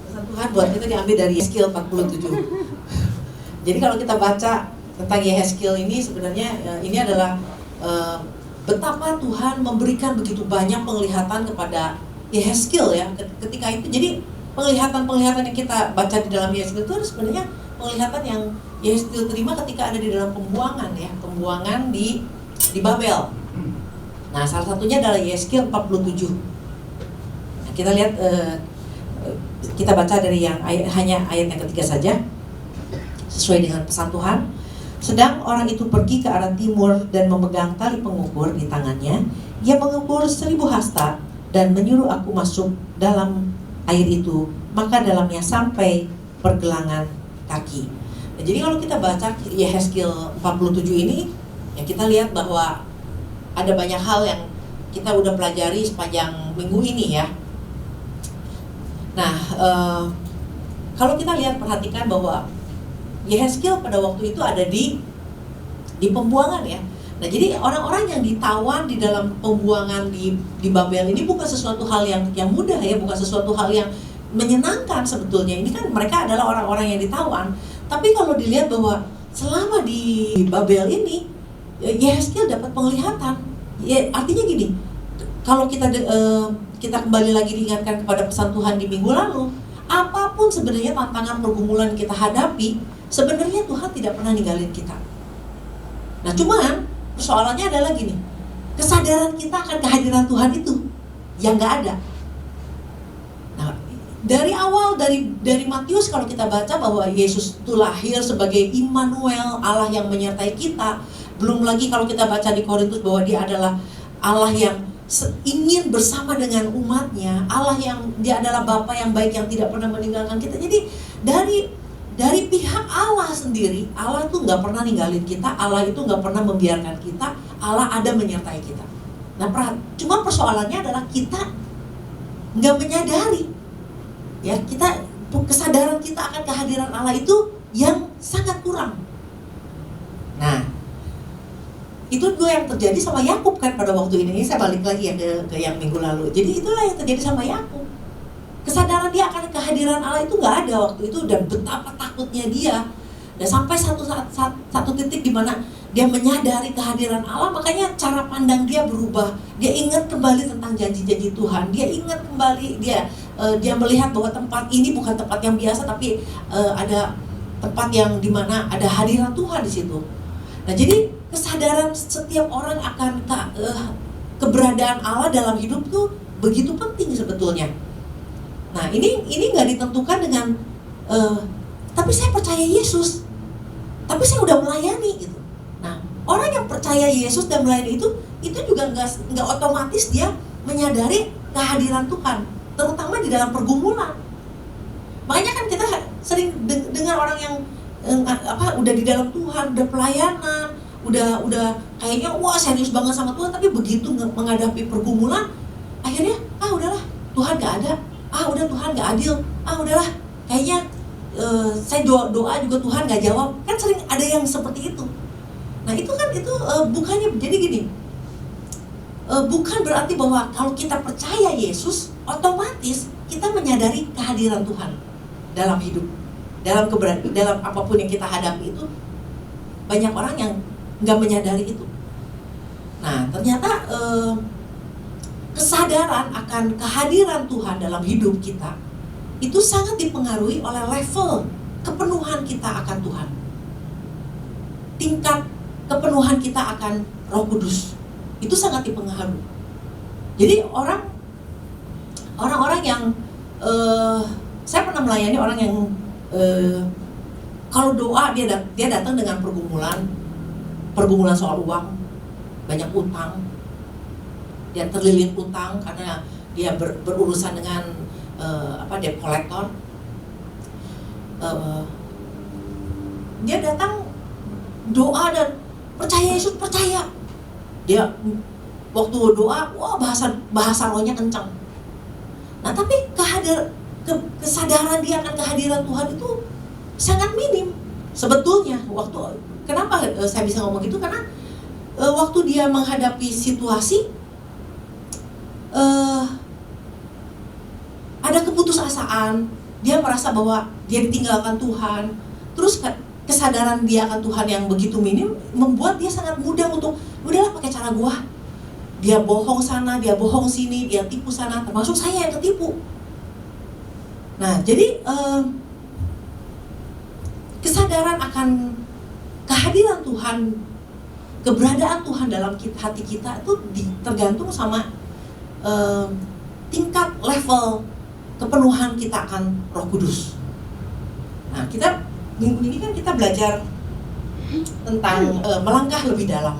Pesan Tuhan buat kita diambil dari Yehezkiel 47. Jadi kalau kita baca tentang Yehezkiel ini sebenarnya ini adalah betapa Tuhan memberikan begitu banyak penglihatan kepada Yehezkiel ya ketika itu. Jadi penglihatan-penglihatan yang kita baca di dalam Yehezkiel itu sebenarnya penglihatan yang Yehezkiel terima ketika ada di dalam pembuangan ya, pembuangan di Babel. Nah, salah satunya adalah Yehezkiel 47. Nah, kita lihat kita baca dari yang hanya ayat yang ketiga saja sesuai dengan pesan Tuhan. Sedang orang itu pergi ke arah timur dan memegang tali pengukur di tangannya. Ia mengukur 1000 hasta dan menyuruh aku masuk dalam air itu, maka dalamnya sampai pergelangan kaki. Nah, jadi kalau kita baca Yehezkiel 47 ini, ya kita lihat bahwa ada banyak hal yang kita udah pelajari sepanjang minggu ini ya. Nah, kalau kita lihat perhatikan bahwa Yehezkiel pada waktu itu ada di pembuangan ya. Nah, jadi orang-orang yang ditawan di dalam pembuangan di Babel ini bukan sesuatu hal yang mudah ya, bukan sesuatu hal yang menyenangkan sebetulnya. Ini kan mereka adalah orang-orang yang ditawan. Tapi kalau dilihat bahwa selama di Babel ini Yehezkiel dapat penglihatan. Ya, artinya gini, kalau kita kembali lagi diingatkan kepada pesan Tuhan di minggu lalu, apapun sebenarnya tantangan pergumulan kita hadapi, sebenarnya Tuhan tidak pernah ninggalin kita. Nah, cuman persoalannya adalah gini, kesadaran kita akan kehadiran Tuhan itu yang nggak ada. Nah, dari awal dari Matius kalau kita baca bahwa Yesus itu lahir sebagai Immanuel, Allah yang menyertai kita. Belum lagi kalau kita baca di Korintus bahwa dia adalah Allah yang ingin bersama dengan umatnya, Allah yang dia adalah Bapa yang baik yang tidak pernah meninggalkan kita. Jadi dari pihak Allah sendiri, Allah itu nggak pernah ninggalin kita, Allah itu nggak pernah membiarkan kita, Allah ada menyertai kita. Nah, cuma persoalannya adalah kita nggak menyadari, ya kita kesadaran kita akan kehadiran Allah itu yang sangat kurang. Nah, itu juga yang terjadi sama Yakub kan pada waktu ini. Saya balik lagi ya ke yang minggu lalu. Jadi itulah yang terjadi sama Yakub. Kesadaran dia akan kehadiran Allah itu nggak ada waktu itu, dan betapa takutnya dia. Dan sampai satu titik di mana dia menyadari kehadiran Allah, makanya cara pandang dia berubah. Dia ingat kembali tentang janji-janji Tuhan. Dia ingat kembali, dia melihat bahwa tempat ini bukan tempat yang biasa, tapi ada tempat yang di mana ada hadirat Tuhan di situ. Nah, jadi kesadaran setiap orang akan keberadaan Allah dalam hidup tuh begitu penting sebetulnya. Nah, ini nggak ditentukan dengan tapi saya percaya Yesus, tapi saya udah melayani gitu. Nah, orang yang percaya Yesus dan melayani itu juga nggak otomatis dia menyadari kehadiran Tuhan, terutama di dalam pergumulan. Makanya kan kita sering dengar orang yang udah di dalam Tuhan, udah pelayanan, udah kayaknya wah serius banget sama Tuhan, tapi begitu menghadapi pergumulan, akhirnya udahlah Tuhan nggak ada, udah Tuhan nggak adil, udahlah kayaknya saya doa juga Tuhan nggak jawab. Kan sering ada yang seperti itu. Nah, itu bukannya jadi gini, bukan berarti bahwa kalau kita percaya Yesus otomatis kita menyadari kehadiran Tuhan dalam hidup, dalam apapun yang kita hadapi itu. Banyak orang yang nggak menyadari itu. Nah, ternyata kesadaran akan kehadiran Tuhan dalam hidup kita itu sangat dipengaruhi oleh level kepenuhan kita akan Tuhan, tingkat kepenuhan kita akan Roh Kudus itu sangat dipengaruhi. Jadi orang-orang yang saya pernah melayani orang yang kalau doa dia datang dengan pergumulan soal uang, banyak utang, dia terlilit utang karena dia berurusan dengan debt collector. Dia datang doa dan percaya Yesus, percaya. Dia waktu doa, bahasa rohnya kencang. Nah, tapi kesadaran dia akan kehadiran Tuhan itu sangat minim sebetulnya. Kenapa saya bisa ngomong gitu? Karena waktu dia menghadapi situasi keputusasaan, dia merasa bahwa dia ditinggalkan Tuhan, terus kesadaran dia akan Tuhan yang begitu minim membuat dia sangat mudah untuk udahlah pakai cara gua. Dia bohong sana, dia bohong sini, dia tipu sana, termasuk saya yang ketipu. Nah, jadi kesadaran akan kehadiran Tuhan, keberadaan Tuhan dalam hati kita itu tergantung sama tingkat level kepenuhan kita akan Roh Kudus. Nah, kita minggu ini kan kita belajar tentang melangkah lebih dalam.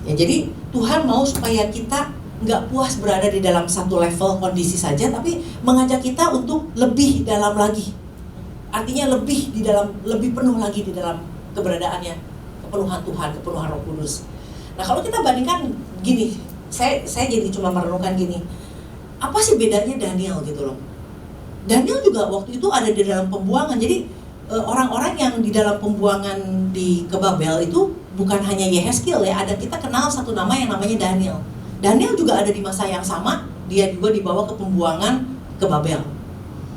Ya, jadi Tuhan mau supaya kita nggak puas berada di dalam satu level kondisi saja, tapi mengajak kita untuk lebih dalam lagi. Artinya lebih penuh lagi di dalam keberadaannya, kepenuhan Tuhan, kepenuhan Roh Kudus. Nah, kalau kita bandingkan gini, saya jadi cuma merenungkan gini, apa sih bedanya Daniel gitu loh? Daniel juga waktu itu ada di dalam pembuangan. Jadi orang-orang yang di dalam pembuangan ke Babel itu bukan hanya Yehezkiel ya, ada kita kenal satu nama yang namanya Daniel. Daniel juga ada di masa yang sama, dia juga dibawa ke pembuangan ke Babel.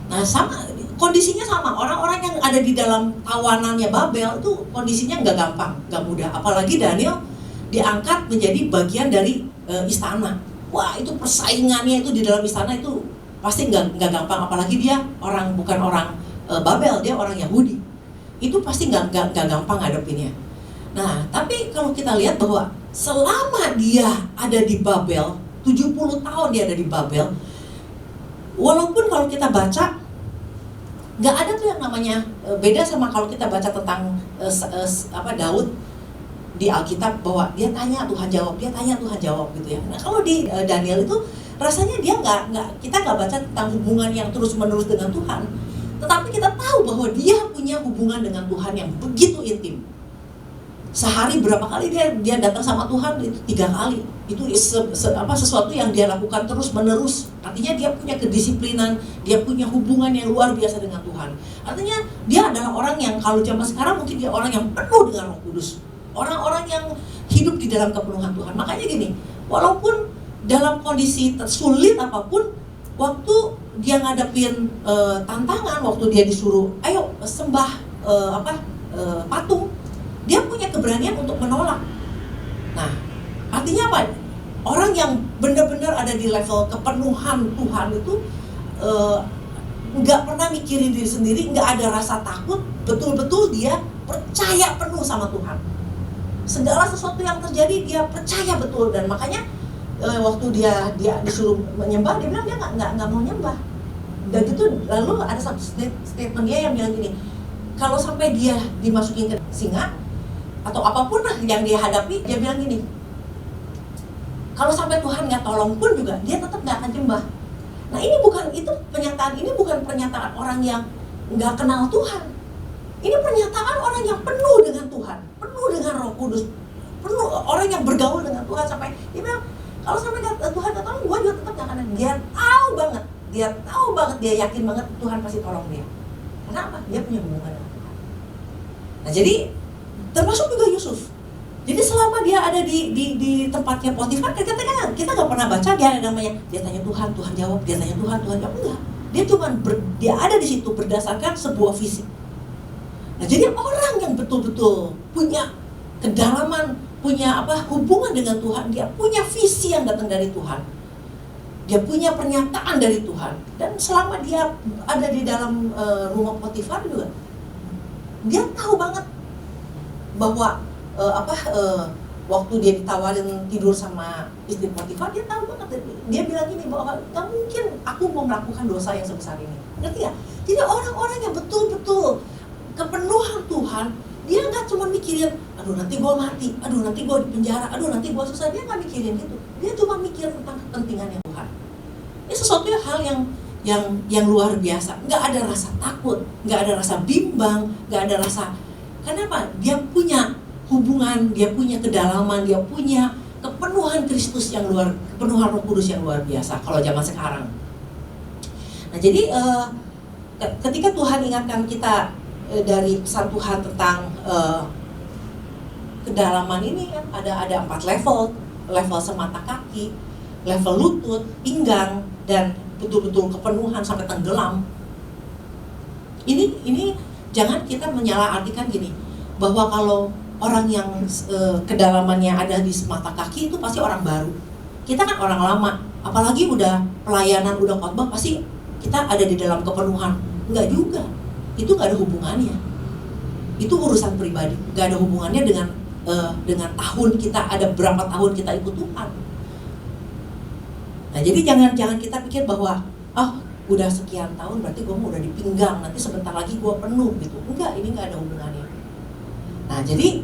Nah, sama kondisinya sama, orang-orang yang ada di dalam tawanannya Babel itu kondisinya nggak gampang, nggak mudah. Apalagi Daniel diangkat menjadi bagian dari istana. Wah, itu persaingannya itu di dalam istana itu pasti nggak gampang. Apalagi dia bukan orang Babel, dia orang Yahudi. Itu pasti nggak gampang ngadepinnya. Nah, tapi kalau kita lihat bahwa selama dia ada di Babel, 70 tahun dia ada di Babel, walaupun kalau kita baca nggak ada tuh yang namanya beda sama kalau kita baca tentang Daud di Alkitab, bahwa dia tanya Tuhan jawab, dia tanya Tuhan jawab gitu ya. Nah, kalau di Daniel itu rasanya dia kita nggak baca tentang hubungan yang terus-menerus dengan Tuhan, tetapi kita tahu bahwa dia punya hubungan dengan Tuhan yang begitu intim. Sehari berapa kali dia datang sama Tuhan? Itu 3 kali. Itu sesuatu yang dia lakukan terus-menerus. Artinya dia punya kedisiplinan, dia punya hubungan yang luar biasa dengan Tuhan. Artinya dia adalah orang yang kalau zaman sekarang mungkin dia orang yang penuh dengan Roh Kudus. Orang-orang yang hidup di dalam kepenuhan Tuhan. Makanya gini, walaupun dalam kondisi sulit apapun, waktu dia ngadepin tantangan, waktu dia disuruh, ayo sembah patung, dia punya keberanian untuk menolak. Nah, artinya apa? Orang yang benar-benar ada di level kepenuhan Tuhan itu nggak pernah mikirin diri sendiri, nggak ada rasa takut, betul-betul dia percaya penuh sama Tuhan. Segala sesuatu yang terjadi dia percaya betul, dan makanya waktu dia disuruh menyembah, dia bilang dia nggak mau nyembah. Dan gitu, lalu ada satu statement dia yang bilang gini, kalau sampai dia dimasukin ke singa atau apapun lah yang dia hadapi, dia bilang gini, kalau sampai Tuhan nggak tolong pun juga dia tetap nggak akan nyembah. Nah, ini bukan pernyataan orang yang nggak kenal Tuhan. Ini pernyataan orang yang penuh dengan Tuhan, penuh dengan Roh Kudus, penuh orang yang bergaul dengan Tuhan, sampai dia bilang kalau sampai Tuhan nggak tolong, gue juga tetap nggak akan. Dia tahu banget, dia yakin banget Tuhan pasti tolong dia. Kenapa? Dia punya hubungan dengan Tuhan. Nah, jadi termasuk juga Yusuf. Jadi selama dia ada di tempatnya Potifar, kita nggak pernah baca dia namanya dia tanya Tuhan jawab, dia tanya Tuhan jawab, enggak. Dia cuma dia ada di situ berdasarkan sebuah visi. Nah, jadi orang yang betul-betul punya kedalaman, punya hubungan dengan Tuhan, dia punya visi yang datang dari Tuhan, dia punya pernyataan dari Tuhan, dan selama dia ada di dalam rumah Potifar juga, dia tahu banget bahwa waktu dia ditawarin tidur sama istri Potifar, dia tahu banget, dia bilang gini bahwa gak mungkin aku mau melakukan dosa yang sebesar ini. Ngerti gak? Jadi orang-orang yang betul-betul kepenuhan Tuhan, dia nggak cuma mikirin, aduh nanti gue mati, aduh nanti gue di penjara, aduh nanti gue susah. Dia nggak mikirin gitu. Dia cuma mikir tentang kepentingannya Tuhan. Ini sesuatu hal yang luar biasa. Nggak ada rasa takut, nggak ada rasa bimbang, nggak ada rasa. Kenapa? Dia punya hubungan, dia punya kedalaman, dia punya kepenuhan Kristus yang kepenuhan Roh Kudus yang luar biasa. Kalau zaman sekarang. Nah, jadi ketika Tuhan ingatkan kita dari pesan Tuhan tentang kedalaman ini, kan ada 4 level semata kaki, level lutut, pinggang, dan betul-betul kepenuhan sampai tenggelam. Ini jangan kita menyalahartikan gini, bahwa kalau orang yang kedalamannya ada di semata kaki itu pasti orang baru. Kita kan orang lama, apalagi udah pelayanan, udah khotbah, pasti kita ada di dalam kepenuhan. Enggak juga, itu nggak ada hubungannya. Itu urusan pribadi, nggak ada hubungannya dengan tahun kita, ada berapa tahun kita ikut Tuhan. Nah, jadi jangan kita pikir bahwa udah sekian tahun berarti gue udah dipinggang, nanti sebentar lagi gue penuh gitu. Enggak, ini nggak ada hubungannya. Nah, jadi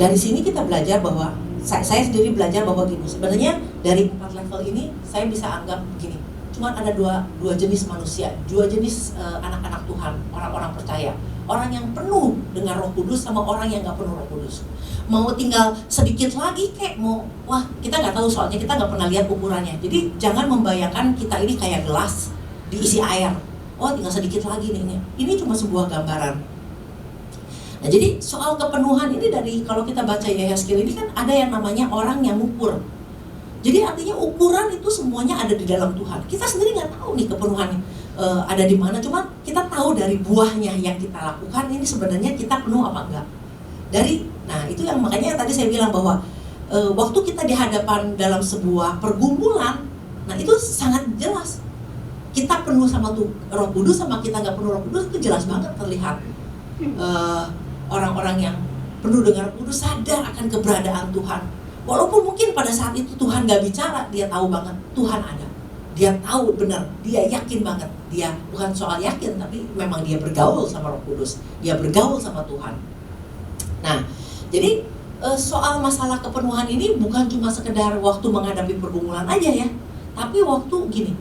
dari sini kita belajar bahwa saya sendiri belajar bahwa gini, sebenarnya dari 4 level ini saya bisa anggap begini, cuma ada dua jenis manusia, dua jenis anak-anak Tuhan, orang-orang percaya. Orang yang penuh dengan Roh Kudus sama orang yang nggak penuh Roh Kudus. Mau tinggal sedikit lagi kita nggak tahu, soalnya kita nggak pernah lihat ukurannya. Jadi jangan membayangkan kita ini kayak gelas diisi air. Tinggal sedikit lagi nih. Ini cuma sebuah gambaran. Nah, jadi soal kepenuhan ini dari kalau kita baca Yehezkiel ini kan ada yang namanya orang yang ukur. Jadi artinya ukuran itu semuanya ada di dalam Tuhan. Kita sendiri nggak tahu nih kepenuhannya ada di mana. Cuma kita tahu dari buahnya yang kita lakukan ini sebenarnya kita penuh apa enggak. Nah itu yang makanya tadi saya bilang bahwa waktu kita di hadapan dalam sebuah pergumulan, nah itu sangat jelas. Kita penuh sama Roh Kudus sama kita nggak penuh Roh Kudus itu jelas banget terlihat. Orang-orang yang penuh dengan Roh Kudus sadar akan keberadaan Tuhan. Walaupun mungkin pada saat itu Tuhan gak bicara, dia tahu banget Tuhan ada. Dia tahu benar, dia yakin banget. Dia bukan soal yakin, tapi memang dia bergaul sama Roh Kudus. Dia bergaul sama Tuhan. Nah, jadi soal masalah kepenuhan ini bukan cuma sekedar waktu menghadapi pergumulan aja ya. Tapi waktu gini,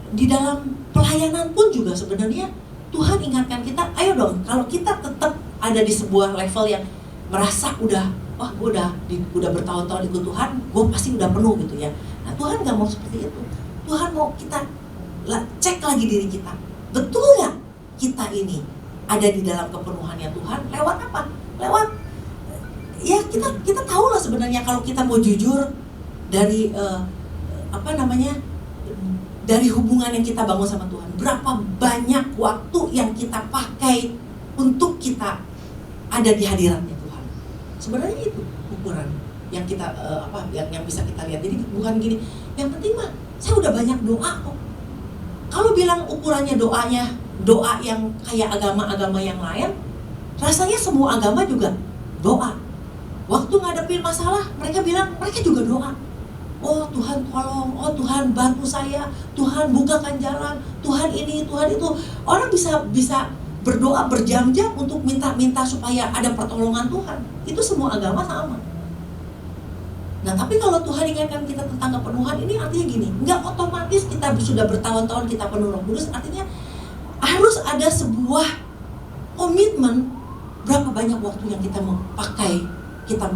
di dalam pelayanan pun juga sebenarnya Tuhan ingatkan kita, ayo dong, kalau kita tetap ada di sebuah level yang merasa gue udah bertahun-tahun ikut Tuhan, gue pasti udah penuh gitu ya. Nah Tuhan gak mau seperti itu. Tuhan mau kita cek lagi diri kita, betul gak kita ini ada di dalam kepenuhannya Tuhan? Lewat apa? Lewat ya kita tahu lah sebenarnya kalau kita mau jujur dari dari hubungan yang kita bangun sama Tuhan. Berapa banyak waktu yang kita pakai untuk kita ada di hadiratnya Tuhan. Sebenarnya itu ukuran yang kita yang bisa kita lihat. Jadi bukan gini, yang penting mah saya udah banyak doa kok. Kalau bilang ukurannya doa yang kayak agama-agama yang lain, rasanya semua agama juga doa. Waktu ngadepin masalah, mereka bilang mereka juga doa. Oh Tuhan tolong, oh Tuhan bantu saya, Tuhan bukakan jalan, Tuhan ini, Tuhan itu. Orang bisa berdoa berjam-jam untuk minta supaya ada pertolongan Tuhan. Itu semua agama sama. Nah tapi kalau Tuhan ingatkan kita tentang kepenuhan, ini artinya gini, nggak otomatis kita sudah bertahun-tahun kita penuh Roh Kudus. Artinya harus ada sebuah komitmen berapa banyak waktu yang kita mau pakai, kita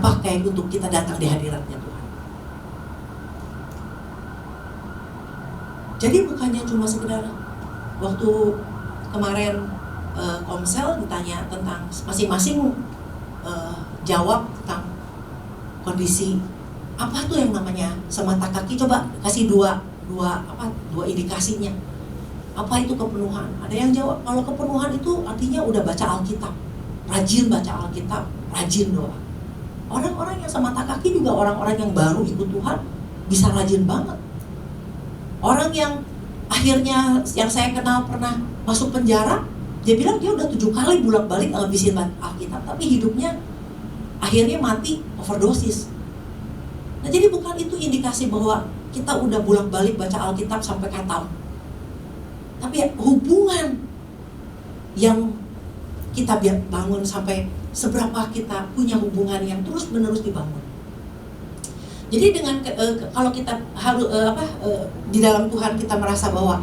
pakai untuk kita datang di hadiratnya Tuhan. Jadi bukannya cuma sekedar waktu kemarin Komsel ditanya tentang masing-masing jawab tentang kondisi apa tuh yang namanya semata kaki, coba kasih dua indikasinya. Apa itu kepenuhan? Ada yang jawab kalau kepenuhan itu artinya udah baca Alkitab, rajin baca Alkitab, rajin doa. Orang-orang yang semata kaki juga orang-orang yang baru ikut Tuhan bisa rajin banget. Orang yang akhirnya yang saya kenal pernah masuk penjara, dia bilang dia udah 7 kali bolak-balik ngabisin Alkitab, tapi hidupnya akhirnya mati overdosis. Nah jadi bukan itu indikasi bahwa kita udah bolak-balik baca Alkitab sampai khatam, tapi ya, hubungan yang kita bangun sampai seberapa kita punya hubungan yang terus-menerus dibangun. Jadi dengan kalau kita harus di dalam Tuhan kita merasa bahwa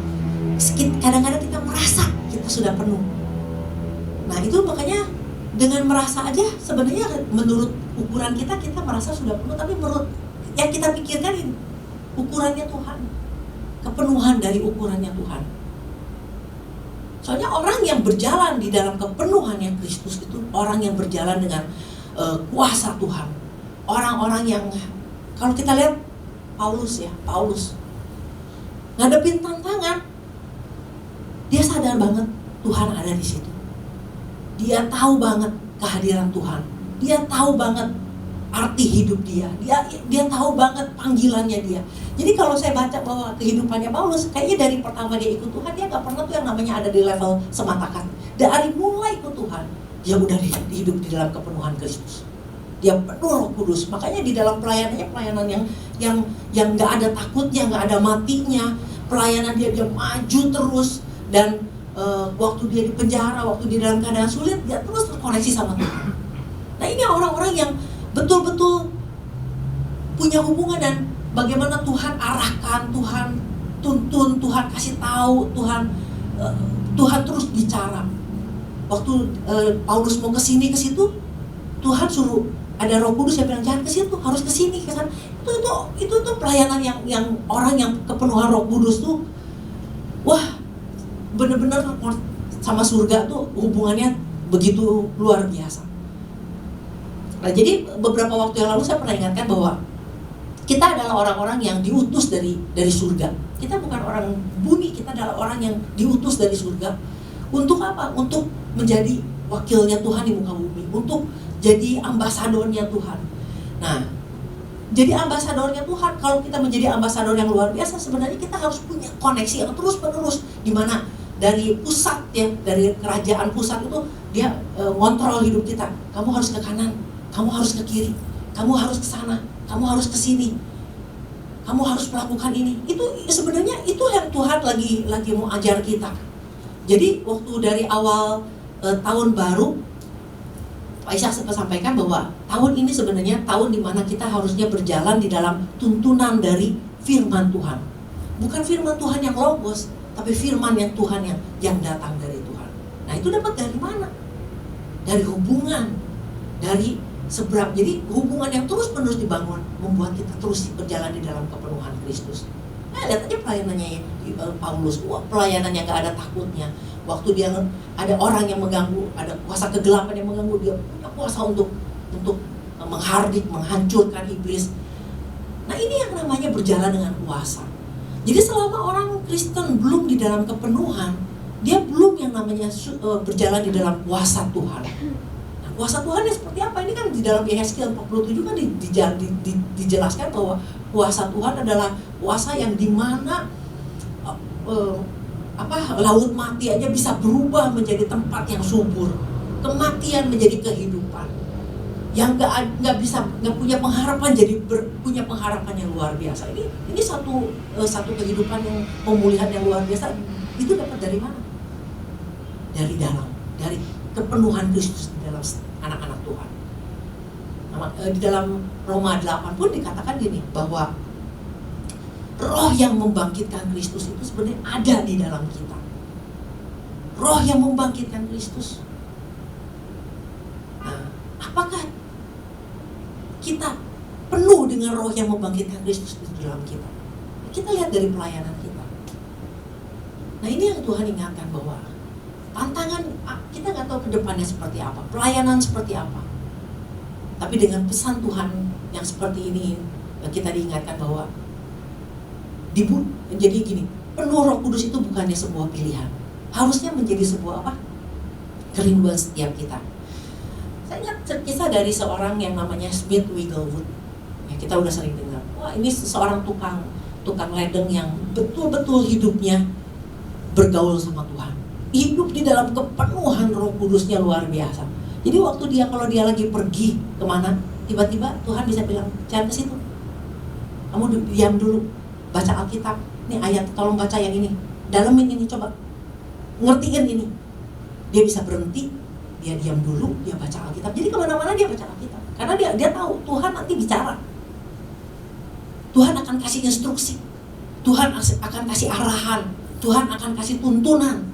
kadang-kadang kita merasa kita sudah penuh. Nah itu makanya dengan merasa aja sebenarnya menurut ukuran kita merasa sudah penuh, tapi menurut yang kita pikirkan ini ukurannya Tuhan, kepenuhan dari ukurannya Tuhan. Soalnya orang yang berjalan di dalam kepenuhannya Kristus itu orang yang berjalan dengan kuasa Tuhan. Orang-orang yang kalau kita lihat Paulus ngadepin tantangan, dia sadar banget Tuhan ada di situ. Dia tahu banget kehadiran Tuhan. Dia tahu banget arti hidup dia. Dia tahu banget panggilannya dia. Jadi kalau saya baca bahwa kehidupannya Paulus, kayaknya dari pertama dia ikut Tuhan, dia gak pernah tuh yang namanya ada di level sematakan. Dari mulai ikut Tuhan, dia udah hidup di dalam kepenuhan Kristus. Dia penuh Roh Kudus. Makanya di dalam pelayanan yang gak ada takutnya, gak ada matinya. Pelayanan dia maju terus. Dan waktu dia di penjara, waktu dia dalam keadaan sulit, dia terus terkoneksi sama Tuhan. Nah, ini orang-orang yang betul-betul punya hubungan, dan bagaimana Tuhan arahkan, Tuhan tuntun, Tuhan kasih tahu, Tuhan terus bicara. Waktu Paulus mau ke sini ke situ, Tuhan suruh, ada Roh Kudus yang bilang jangan ke situ, harus ke sini, ke sana. Itu pelayanan yang orang yang kepenuhan Roh Kudus tuh, wah, benar-benar sama surga tuh hubungannya begitu luar biasa. Nah, jadi beberapa waktu yang lalu saya pernah ingatkan bahwa kita adalah orang-orang yang diutus dari surga. Kita bukan orang bumi, kita adalah orang yang diutus dari surga. Untuk apa? Untuk menjadi wakilnya Tuhan di muka bumi, untuk jadi ambasadornya Tuhan. Nah, jadi ambasadornya Tuhan, kalau kita menjadi ambasador yang luar biasa, sebenarnya kita harus punya koneksi yang terus-menerus, di mana dari pusat ya, dari kerajaan pusat itu dia ngontrol hidup kita. Kamu harus ke kanan, kamu harus ke kiri, kamu harus ke sana, kamu harus ke sini, kamu harus melakukan ini. Itu sebenarnya itu yang Tuhan lagi mau ajar kita. Jadi waktu dari awal tahun baru, Pak Ishak sempat sampaikan bahwa tahun ini sebenarnya tahun di mana kita harusnya berjalan di dalam tuntunan dari firman Tuhan. Bukan firman Tuhan yang logos, tapi firman yang Tuhan yang datang dari Tuhan. Nah, itu dapat dari mana? Dari hubungan, dari seberang. Jadi hubungan yang terus-menerus dibangun membuat kita terus berjalan di dalam kepenuhan Kristus. Nah, lihat aja pelayanannya ya, di Paulus, pelayanan yang gak ada takutnya. Waktu dia ada orang yang mengganggu, ada kuasa kegelapan yang mengganggu, dia punya kuasa untuk menghardik, menghancurkan iblis. Nah, ini yang namanya berjalan dengan kuasa. Jadi selama orang Kristen belum di dalam kepenuhan, dia belum yang namanya berjalan di dalam kuasa Tuhan. Nah, kuasa Tuhan yang seperti apa? Ini kan di dalam Yehezkiel 47 kan dijelaskan bahwa kuasa Tuhan adalah kuasa yang dimana laut mati aja bisa berubah menjadi tempat yang subur, kematian menjadi kehidupan, yang nggak punya pengharapan jadi punya pengharapan yang luar biasa. Ini satu kehidupan yang pemulihan yang luar biasa. Itu dapat dari mana? Dari dalam, dari kepenuhan Kristus di dalam anak-anak Tuhan. Di dalam Roma 8 pun dikatakan gini, bahwa roh yang membangkitkan Kristus itu sebenarnya ada di dalam kita. Roh yang membangkitkan Kristus. Nah, apakah kita penuh dengan roh yang membangkitkan Kristus di dalam kita? Kita lihat dari pelayanan kita. Nah, ini yang Tuhan ingatkan, bahwa tantangan kita nggak tahu ke depannya seperti apa, pelayanan seperti apa. Tapi dengan pesan Tuhan yang seperti ini, kita diingatkan bahwa jadi gini, penuh Roh Kudus itu bukannya sebuah pilihan, harusnya menjadi sebuah kerinduan setiap kita. Saya ingat kisah dari seorang yang namanya Smith Wigglesworth. Ya, kita udah sering dengar. Wah, ini seorang tukang ledeng yang betul-betul hidupnya bergaul sama Tuhan. Hidup di dalam kepenuhan Roh Kudusnya luar biasa. Jadi waktu kalau dia lagi pergi kemana, tiba-tiba Tuhan bisa bilang, jangan ke situ. Kamu diam dulu, baca Alkitab. Ini ayat, tolong baca yang ini. Dalemin ini, coba ngertiin ini. Dia bisa berhenti, dia diam dulu, dia baca Alkitab. Jadi kemana-mana dia baca Alkitab. Karena dia tahu Tuhan nanti bicara. Tuhan akan kasih instruksi. Tuhan akan kasih arahan. Tuhan akan kasih tuntunan.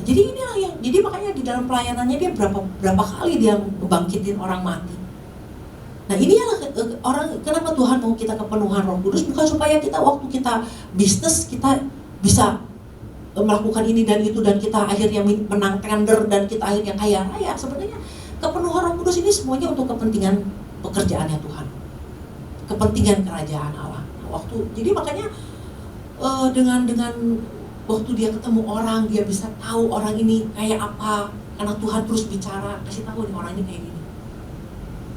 Jadi inilah jadi makanya di dalam pelayanannya dia berapa kali dia membangkitin orang mati. Nah, inilah kenapa Tuhan mau kita kepenuhan Roh Kudus, bukan supaya kita waktu kita bisnis kita bisa melakukan ini dan itu dan kita akhirnya menang tender dan kita akhirnya kaya raya. Sebenarnya kepenuhan Roh Kudus ini semuanya untuk kepentingan pekerjaannya Tuhan, kepentingan kerajaan Allah. Jadi makanya dengan waktu dia ketemu orang, dia bisa tahu orang ini kayak apa, karena Tuhan terus bicara, kasih tahu nih orang ini kayak gini,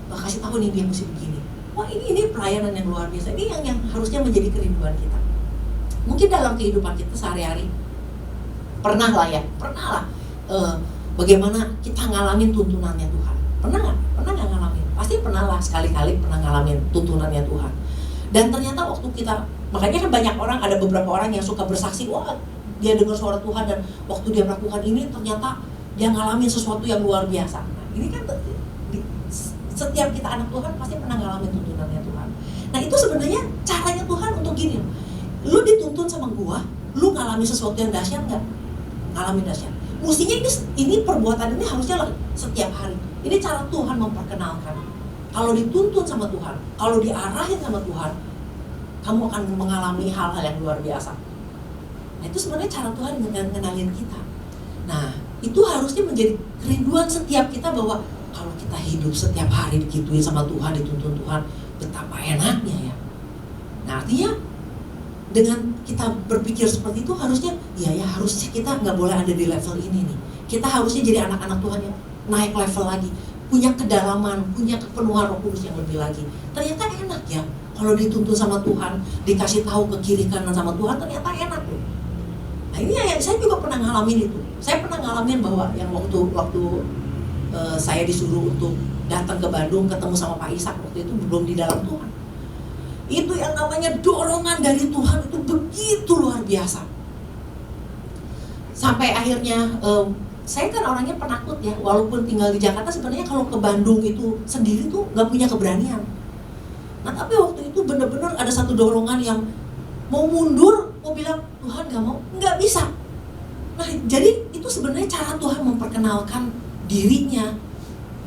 kasih tahu nih dia mesti begini. Wah, ini pelayanan yang luar biasa. Ini yang harusnya menjadi kerinduan kita. Mungkin dalam kehidupan kita sehari-hari pernah lah bagaimana kita ngalamin tuntunannya Tuhan. Pernah nggak ngalamin? Pasti pernah lah, sekali-kali pernah ngalamin tuntunannya Tuhan. Dan ternyata waktu kita, makanya kan banyak orang, ada beberapa orang yang suka bersaksi, wah dia dengar suara Tuhan dan waktu dia melakukan ini ternyata dia ngalamin sesuatu yang luar biasa. Nah, ini kan setiap kita anak Tuhan pasti pernah ngalamin tuntunannya Tuhan. Nah, itu sebenarnya caranya Tuhan untuk gini, lu dituntun sama gua, lu ngalamin sesuatu yang dahsyat nggak? Ngalamin dahsyat. Mestinya ini perbuatan ini harusnya setiap hari. Ini cara Tuhan memperkenalkan. Kalau dituntun sama Tuhan, kalau diarahin sama Tuhan, kamu akan mengalami hal-hal yang luar biasa. Nah, itu sebenarnya cara Tuhan mengenalin kita. Nah, itu harusnya menjadi kerinduan setiap kita, bahwa kalau kita hidup setiap hari digituin sama Tuhan, dituntun Tuhan, betapa enaknya ya. Nah, artinya dengan kita berpikir seperti itu, harusnya harusnya kita nggak boleh ada di level ini nih. Kita harusnya jadi anak-anak Tuhan yang naik level lagi, punya kedalaman, punya kepenuhan Roh Kudus yang lebih lagi. Ternyata enak ya, kalau dituntun sama Tuhan, dikasih tahu ke kiri kanan sama Tuhan, ternyata enak loh. Nah, ini yang saya juga pernah ngalamin itu. Saya pernah ngalamin bahwa yang waktu saya disuruh untuk datang ke Bandung ketemu sama Pak Ishak, waktu itu belum di dalam Tuhan. Itu yang namanya dorongan dari Tuhan itu begitu luar biasa. Sampai akhirnya saya kan orangnya penakut ya, walaupun tinggal di Jakarta, sebenarnya kalau ke Bandung itu sendiri tuh nggak punya keberanian. Nah, tapi waktu itu benar-benar ada satu dorongan yang mau mundur, mau bilang Tuhan nggak bisa. Nah, jadi itu sebenarnya cara Tuhan memperkenalkan dirinya,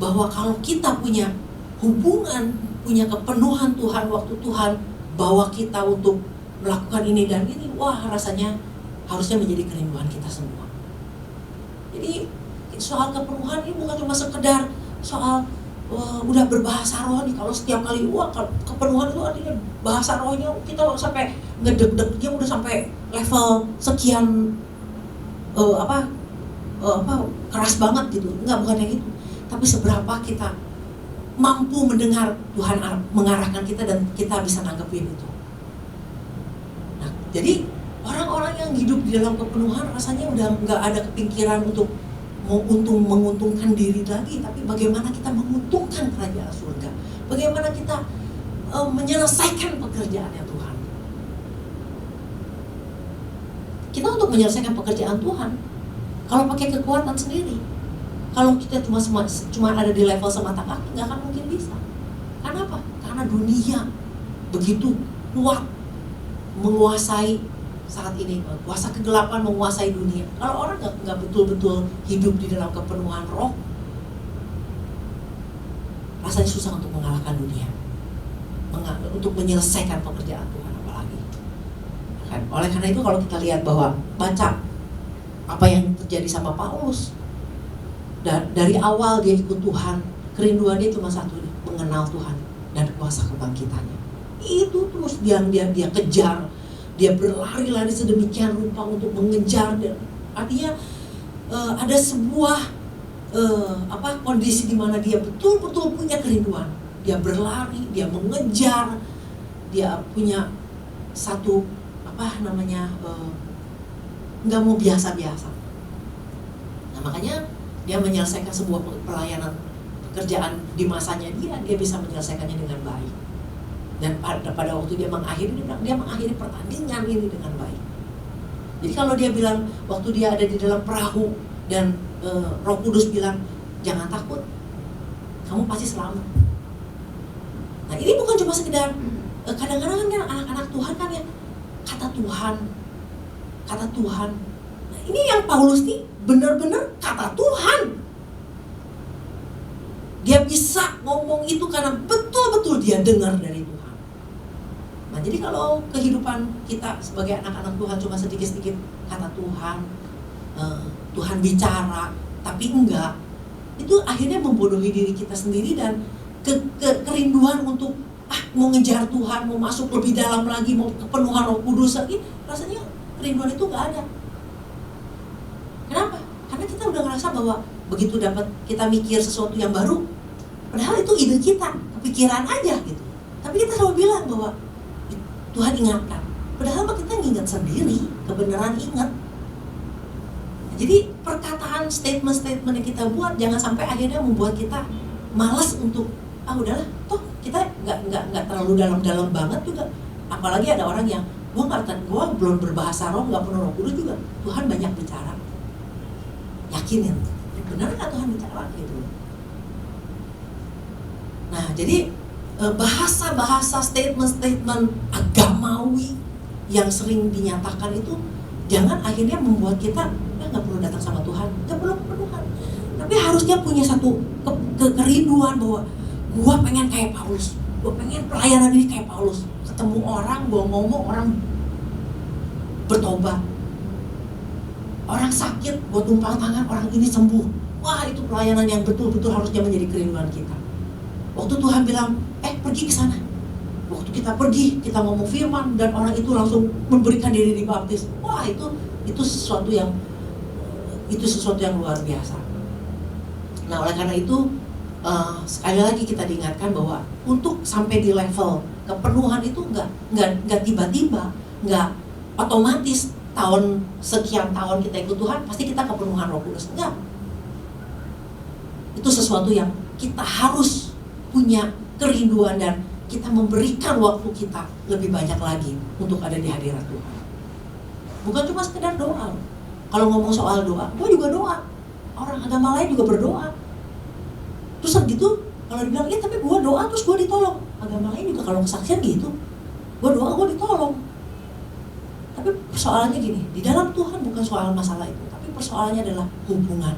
bahwa kalau kita punya hubungan, punya kepenuhan Tuhan, waktu Tuhan bawa kita untuk melakukan ini dan ini, wah rasanya harusnya menjadi kerinduan kita semua. Jadi soal kepenuhan ini bukan cuma sekedar soal udah berbahasa roh nih. Kalau setiap kali kepenuhan itu artinya bahasa rohnya kita sampai ngedeg-degnya udah sampai level sekian keras banget gitu. Enggak, bukan yang itu. Tapi seberapa kita mampu mendengar Tuhan mengarahkan kita dan kita bisa nanggepin itu. Nah, jadi orang-orang yang hidup di dalam kepenuhan rasanya udah nggak ada kepikiran untuk menguntungkan diri lagi, tapi bagaimana kita menguntungkan kerajaan surga, bagaimana kita menyelesaikan pekerjaannya Tuhan. Kita untuk menyelesaikan pekerjaan Tuhan, kalau pakai kekuatan sendiri, kalau kita cuma ada di level semata kaki, nggak akan mungkin bisa. Karena apa? Karena dunia begitu kuat menguasai saat ini, kuasa kegelapan menguasai dunia. Kalau orang nggak betul-betul hidup di dalam kepenuhan roh, rasanya susah untuk mengalahkan dunia, untuk menyelesaikan pekerjaan Tuhan apalagi. Oleh karena itu kalau kita lihat bahwa baca apa yang terjadi sama Paulus, dan dari awal dia ikut Tuhan, kerinduannya cuma satu, mengenal Tuhan dan kuasa kebangkitannya. Itu terus dia kejar. Dia berlari-lari sedemikian rupa untuk mengejar. Dan artinya ada sebuah kondisi di mana dia betul-betul punya kerinduan. Dia berlari, dia mengejar, dia punya satu nggak mau biasa-biasa. Nah, makanya dia menyelesaikan sebuah pelayanan pekerjaan di masanya dia bisa menyelesaikannya dengan baik. Dan pada waktu dia mengakhiri pertandingan ini dengan baik. Jadi kalau dia bilang waktu dia ada di dalam perahu dan Roh Kudus bilang jangan takut, kamu pasti selamat. Nah, ini bukan cuma sekedar kadang-kadang kan anak-anak Tuhan kan ya kata Tuhan. Nah, ini yang Paulus nih benar-benar kata Tuhan. Dia bisa ngomong itu karena betul-betul dia dengar dari Tuhan. Nah, jadi kalau kehidupan kita sebagai anak-anak Tuhan cuma sedikit-sedikit kata Tuhan, Tuhan bicara, tapi enggak, itu akhirnya membodohi diri kita sendiri dan kerinduan untuk mau ngejar Tuhan, mau masuk lebih dalam lagi, mau kepenuhan Roh Kudus lagi, rasanya kerinduan itu gak ada. Kenapa? Karena kita udah ngerasa bahwa begitu dapat kita mikir sesuatu yang baru, padahal itu ide kita, kepikiran aja gitu. Tapi kita selalu bilang bahwa Tuhan ingatkan. Padahal kita ngingat sendiri, kebenaran ingat. Jadi perkataan, statement-statement yang kita buat jangan sampai akhirnya membuat kita malas untuk udahlah, toh kita nggak terlalu dalam-dalam banget juga. Apalagi ada orang yang gua belum berbahasa roh, nggak penuh Roh Kudus juga. Tuhan banyak bicara. Yakinin, benar nggak Tuhan bicara gitu. Nah, jadi bahasa-bahasa, statement-statement agamawi yang sering dinyatakan itu jangan akhirnya membuat kita nggak perlu datang sama Tuhan, nggak perlu kepenuhan. Tapi harusnya punya satu kerinduan bahwa gua pengen kayak Paulus, gua pengen pelayanan ini kayak Paulus. Ketemu orang, gua ngomong, orang bertobat. Orang sakit, gua tumpang tangan, orang ini sembuh. Wah, itu pelayanan yang betul-betul harusnya menjadi kerinduan kita. Waktu Tuhan bilang, pergi ke sana. Waktu kita pergi, kita ngomong firman dan orang itu langsung memberikan diri dibaptis. Wah, itu sesuatu yang luar biasa. Nah, oleh karena itu sekali lagi kita diingatkan bahwa untuk sampai di level kepenuhan itu nggak tiba-tiba, nggak otomatis sekian tahun kita ikut Tuhan pasti kita kepenuhan Roh Kudus. Enggak. Itu sesuatu yang kita harus punya kerinduan dan kita memberikan waktu kita lebih banyak lagi untuk ada di hadirat Tuhan. Bukan cuma sekedar doa. Kalau ngomong soal doa, gue juga doa. Orang agama lain juga berdoa. Terus gitu, kalau dibilang, tapi gue doa terus gue ditolong. Agama lain juga kalau kesaksian gitu. Gue doa, gue ditolong. Tapi persoalannya gini, di dalam Tuhan bukan soal masalah itu. Tapi persoalannya adalah hubungan.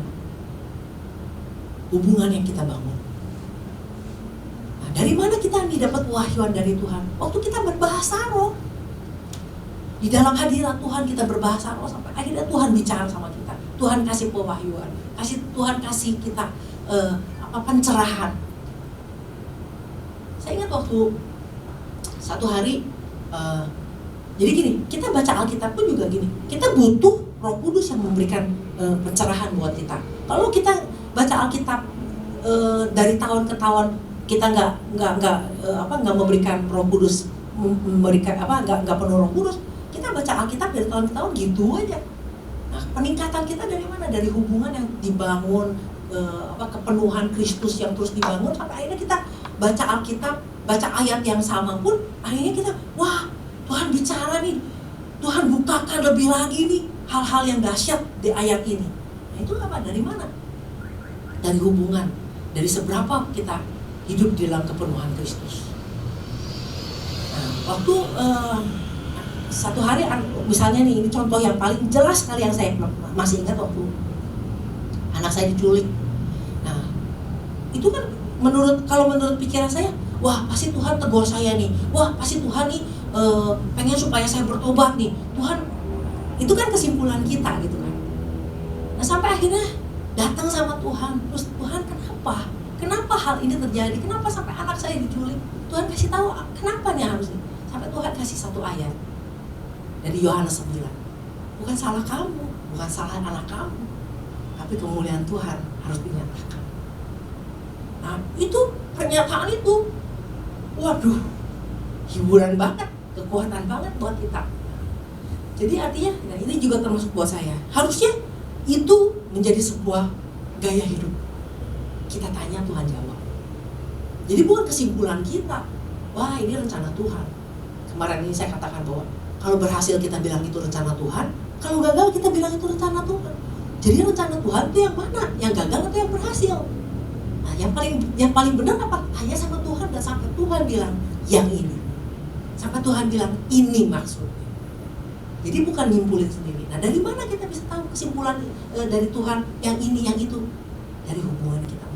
Hubungan yang kita bangun. Nah, dari mana kita dapat wahyuan dari Tuhan? Waktu kita berbahasa roh. Di dalam hadirat Tuhan kita berbahasa roh sampai akhirnya Tuhan bicara sama kita. Tuhan kasih pewahyuan, Tuhan kasih kita pencerahan. Saya ingat waktu satu hari, jadi gini, kita baca Alkitab pun juga gini. Kita butuh Roh Kudus yang memberikan pencerahan buat kita. Kalau kita baca Alkitab dari tahun ke tahun kita nggak memberikan Roh Kudus, nggak penuh Roh Kudus. Kita baca Alkitab dari tahun ke tahun gitu aja. Nah, peningkatan kita dari mana? Dari hubungan yang dibangun, kepenuhan Kristus yang terus dibangun sampai akhirnya kita baca Alkitab, baca ayat yang sama pun akhirnya kita, wah, Tuhan bicara nih, Tuhan bukakan lebih lagi nih hal-hal yang dahsyat di ayat ini. Nah, itu apa? Dari mana? Dari hubungan, dari seberapa kita hidup di dalam kepenuhan Kristus. Nah, waktu satu hari, misalnya nih, ini contoh yang paling jelas sekali yang saya masih ingat waktu anak saya diculik. Nah, itu kan kalau menurut pikiran saya, wah pasti Tuhan tegur saya nih, wah pasti Tuhan nih pengen supaya saya bertobat nih. Tuhan, itu kan kesimpulan kita gitu kan. Nah, sampai akhirnya datang sama Tuhan, terus Tuhan kenapa hal ini terjadi? Kenapa sampai anak saya diculik? Tuhan kasih tahu kenapa nih harusnya. Sampai Tuhan kasih satu ayat dari Yohanes 9. Bukan salah kamu, bukan salah anak kamu, tapi kemuliaan Tuhan harus dinyatakan. Nah, itu pernyataan itu, waduh, hiburan banget, kekuatan banget buat kita. Jadi artinya, nah ini juga termasuk buat saya. Harusnya itu menjadi sebuah gaya hidup. Kita tanya, Tuhan jawab. Jadi bukan kesimpulan kita, wah ini rencana Tuhan. Kemarin ini saya katakan bahwa kalau berhasil kita bilang itu rencana Tuhan, kalau gagal kita bilang itu rencana Tuhan. Jadi rencana Tuhan itu yang mana? Yang gagal atau yang berhasil? Nah, yang paling benar apa? Tanya sama Tuhan dan sampai Tuhan bilang yang ini. Sampai Tuhan bilang ini maksudnya. Jadi bukan nyimpulin sendiri. Nah, dari mana kita bisa tahu kesimpulan dari Tuhan yang ini, yang itu? Dari hubungan kita.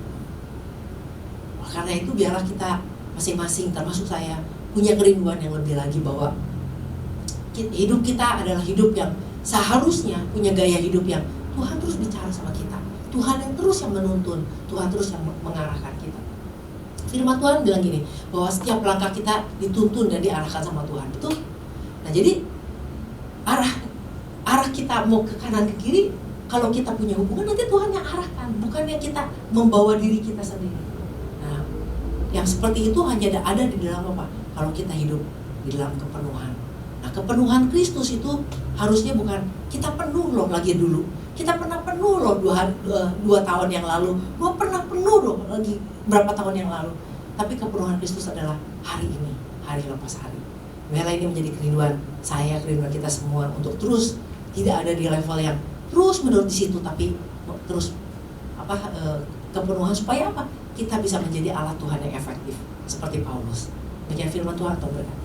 Karena itu biarlah kita masing-masing, termasuk saya, punya kerinduan yang lebih lagi bahwa hidup kita adalah hidup yang seharusnya punya gaya hidup yang Tuhan terus bicara sama kita. Tuhan yang terus yang menuntun, Tuhan terus yang mengarahkan kita. Firman Tuhan bilang gini, bahwa setiap langkah kita dituntun dan diarahkan sama Tuhan. Betul? Nah, jadi arah kita mau ke kanan ke kiri, kalau kita punya hubungan nanti Tuhan yang arahkan, bukannya kita membawa diri kita sendiri. Nah, yang seperti itu hanya ada di dalam apa? Kalau kita hidup di dalam kepenuhan. Nah, kepenuhan Kristus itu harusnya bukan kita penuh loh lagi dulu. Kita pernah penuh loh 2 tahun yang lalu. Gua pernah penuh loh lagi berapa tahun yang lalu. Tapi kepenuhan Kristus adalah hari ini, hari lepas hari. Biarlah ini menjadi kerinduan saya, kerinduan kita semua untuk terus tidak ada di level yang terus menurut di situ, tapi terus kepenuhan supaya apa? Kita bisa menjadi alat Tuhan yang efektif seperti Paulus. Bagian firman Tuhan atau berkata.